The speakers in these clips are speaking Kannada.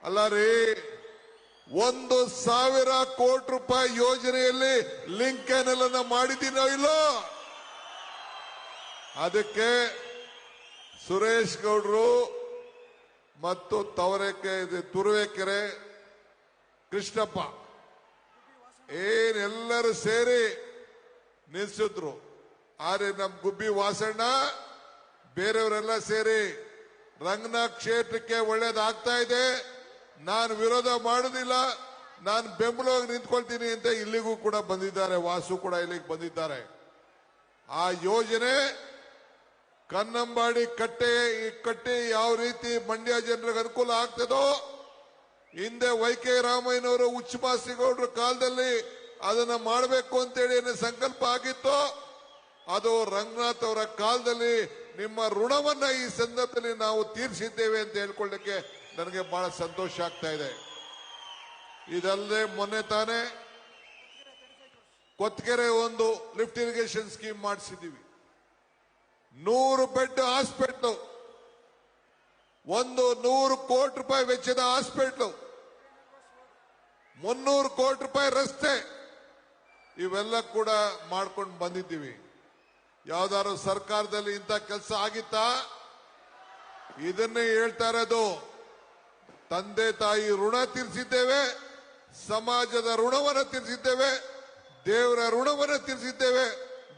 ಅಲ್ಲ ರೀ, 1,000 ಕೋಟಿ ರೂಪಾಯಿ ಯೋಜನೆಯಲ್ಲಿ ಲಿಂಕ್ ಕ್ಯಾನಲ್ ಅನ್ನ ಮಾಡಿದ್ದೀನೋ ಇಲ್ಲೋ. ಅದಕ್ಕೆ ಸುರೇಶ್ ಗೌಡ್ರು ಮತ್ತು ತುರುವೇಕೆರೆ ಕೃಷ್ಣಪ್ಪ ಏನೆಲ್ಲರೂ ಸೇರಿ ನಿಲ್ಸಿದ್ರು. ಆದ್ರೆ ನಮ್ ಗುಬ್ಬಿ ವಾಸಣ್ಣ ಬೇರೆಯವರೆಲ್ಲ ಸೇರಿ ರಂಗನಾಥ್ ಕ್ಷೇತ್ರಕ್ಕೆ ಒಳ್ಳೇದಾಗ್ತಾ ಇದೆ, ನಾನು ವಿರೋಧ ಮಾಡುದಿಲ್ಲ, ನಾನು ಬೆಂಬಲವಾಗಿ ನಿಂತ್ಕೊಳ್ತೀನಿ ಅಂತ ಇಲ್ಲಿಗೂ ಕೂಡ ಬಂದಿದ್ದಾರೆ. ವಾಸು ಕೂಡ ಇಲ್ಲಿಗೆ ಬಂದಿದ್ದಾರೆ. ಆ ಯೋಜನೆ ಕನ್ನಂಬಾಡಿ ಕಟ್ಟಿ ಯಾವ ರೀತಿ ಮಂಡ್ಯ ಜನರಿಗೆ ಅನುಕೂಲ ಆಗ್ತದೋ, ಹಿಂದೆ ವೈ.ಕೆ. ರಾಮಯ್ಯನವರು ಉಚ್ಚಮಾಸಿಗೌಡರ ಕಾಲದಲ್ಲಿ ಅದನ್ನ ಮಾಡಬೇಕು ಅಂತೇಳಿ ಸಂಕಲ್ಪ ಆಗಿತ್ತು. ಅದು ರಂಗನಾಥ್ ಅವರ ಕಾಲದಲ್ಲಿ ನಿಮ್ಮ ಋಣವನ್ನ ಈ ಸಂದರ್ಭದಲ್ಲಿ ನಾವು ತೀರಿಸಿದ್ದೇವೆ ಅಂತ ಹೇಳ್ಕೊಳ್ಳಿಕ್ಕೆ ನನಗೆ ಬಹಳ ಸಂತೋಷ ಆಗ್ತಾ ಇದೆ. ಇದಲ್ಲದೆ ಮೊನ್ನೆ ತಾನೇ ಕೊತ್ಕೆರೆ ಒಂದು ಲಿಫ್ಟ್ ಇರಿಗೇಷನ್ ಸ್ಕೀಮ್ ಮಾಡಿಸಿದ್ದೀವಿ. 100 ಬೆಡ್ ಹಾಸ್ಪಿಟಲ್, 100 ಕೋಟಿ ರೂಪಾಯಿ ವೆಚ್ಚದ ಹಾಸ್ಪಿಟಲ್, 300 ಕೋಟಿ ರೂಪಾಯಿ ರಸ್ತೆ, ಇವೆಲ್ಲ ಕೂಡ ಮಾಡ್ಕೊಂಡು ಬಂದಿದ್ದೀವಿ. ಯಾವ್ದಾದ್ರು ಸರ್ಕಾರದಲ್ಲಿ ಇಂಥ ಕೆಲಸ ಆಗಿತ್ತಾ? ಇದನ್ನೇ ಹೇಳ್ತಾ ಇರೋದು. ತಂದೆ ತಾಯಿ ಋಣ ತೀರಿಸಿದ್ದೇವೆ, ಸಮಾಜದ ಋಣವನ್ನು ತೀರಿಸಿದ್ದೇವೆ, ದೇವರ ಋಣವನ್ನು ತೀರಿಸಿದ್ದೇವೆ,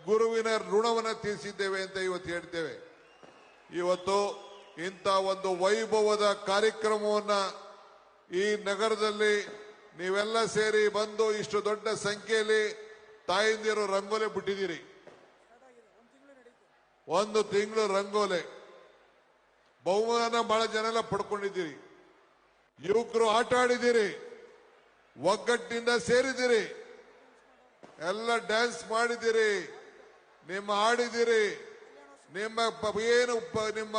ಗುರುವಿನ ಋಣವನ್ನು ತೀರಿಸಿದ್ದೇವೆ ಅಂತ ಇವತ್ತು ಹೇಳ್ತೇವೆ. ಇವತ್ತು ಇಂಥ ಒಂದು ವೈಭವದ ಕಾರ್ಯಕ್ರಮವನ್ನ ಈ ನಗರದಲ್ಲಿ ನೀವೆಲ್ಲ ಸೇರಿ ಬಂದು ಇಷ್ಟು ದೊಡ್ಡ ಸಂಖ್ಯೆಯಲ್ಲಿ ತಾಯಂದಿರು ರಂಗೋಲೆ ಬಿಟ್ಟಿದ್ದೀರಿ. 1 ತಿಂಗಳು ರಂಗೋಲೆ ಬಹುಮಾನ ಬಹಳ ಜನ ಎಲ್ಲ ಪಡ್ಕೊಂಡಿದ್ದೀರಿ. ಯುವಕರು ಆಟ ಆಡಿದ್ದೀರಿ, ಒಗ್ಗಟ್ಟಿನಿಂದ ಸೇರಿದ್ದೀರಿ, ಎಲ್ಲ ಡ್ಯಾನ್ಸ್ ಮಾಡಿದ್ದೀರಿ, ನಿಮ್ಮ ಆಡಿದ್ದೀರಿ. ನಿಮ್ಮ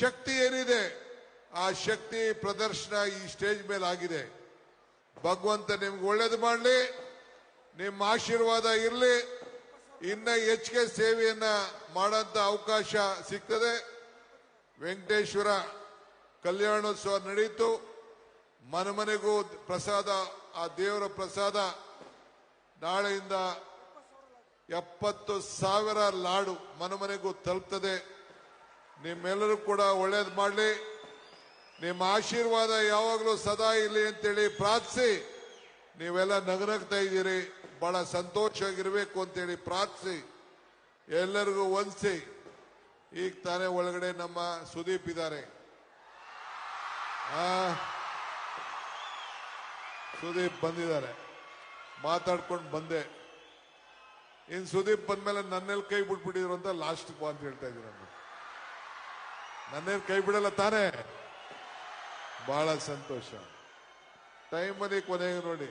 ಶಕ್ತಿ ಏನಿದೆ ಆ ಶಕ್ತಿ ಪ್ರದರ್ಶನ ಈ ಸ್ಟೇಜ್ ಮೇಲೆ ಆಗಿದೆ. ಭಗವಂತ ನಿಮ್ಗೆ ಒಳ್ಳೇದು ಮಾಡಲಿ, ನಿಮ್ಮ ಆಶೀರ್ವಾದ ಇರಲಿ, ಇನ್ನ ಹೆಚ್ಚಿಗೆ ಸೇವೆಯನ್ನ ಮಾಡಂತ ಅವಕಾಶ ಸಿಗ್ತದೆ. ವೆಂಕಟೇಶ್ವರ ಕಲ್ಯಾಣೋತ್ಸವ ನಡೀತು. ಮನೆಗೂ ಪ್ರಸಾದ, ಆ ದೇವರ ಪ್ರಸಾದ ನಾಳೆಯಿಂದ 70,000 ಲಾಡು ಮನೆಗೂ ತಲುಪ್ತದೆ. ನಿಮ್ಮೆಲ್ಲರೂ ಕೂಡ ಒಳ್ಳೇದು ಮಾಡಲಿ, ನಿಮ್ಮ ಆಶೀರ್ವಾದ ಯಾವಾಗಲೂ ಸದಾ ಇರಲಿ ಅಂತೇಳಿ ಪ್ರಾರ್ಥಿಸಿ, ನೀವೆಲ್ಲ ನಗನಗ್ತಾ ಇದ್ದೀರಿ, ಬಹಳ ಸಂತೋಷವಾಗಿರ್ಬೇಕು ಅಂತೇಳಿ ಪ್ರಾರ್ಥಿಸಿ ಎಲ್ಲರಿಗೂ ವಂದಿಸಿ, ಈಗ ತಾನೇ ಒಳಗಡೆ ನಮ್ಮ ಸುದೀಪ್ ಇದ್ದಾರೆ. ಸುದೀಪ್ ಬಂದಿದ್ದಾರೆ, ಮಾತಾಡ್ಕೊಂಡು ಬಂದೆ. ಇನ್ ಸುದೀಪ್ ಬಂದ್ಮೇಲೆ ನನ್ನೆಲ್ಲಿ ಕೈ ಬಿಟ್ಬಿಟ್ಟಿದ್ರು ಅಂತ ಲಾಸ್ಟ್ ಅಂತ ಹೇಳ್ತಾ ಇದ್ದೀರ. ನನ್ನೇನು ಕೈ ಬಿಡಲ್ಲ ತಾನೇ? ಬಹಳ ಸಂತೋಷ. ಟೈಮಲ್ಲಿ ಕೊನೆಗೆ ನೋಡಿ,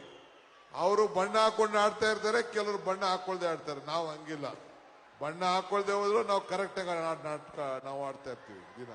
ಅವರು ಬಣ್ಣ ಹಾಕೊಂಡು ಆಡ್ತಾ ಇರ್ತಾರೆ, ಕೆಲವರು ಬಣ್ಣ ಹಾಕೊಳ್ದೆ ಆಡ್ತಾರೆ. ನಾವು ಹಂಗಿಲ್ಲ, ಬಣ್ಣ ಹಾಕೊಳ್ದೆ ಹೋದ್ರು ನಾವು ಕರೆಕ್ಟ್ ಆಗಿ ನಾಟಕ ನಾವು ಆಡ್ತಾ ಇರ್ತೀವಿ ದಿನ.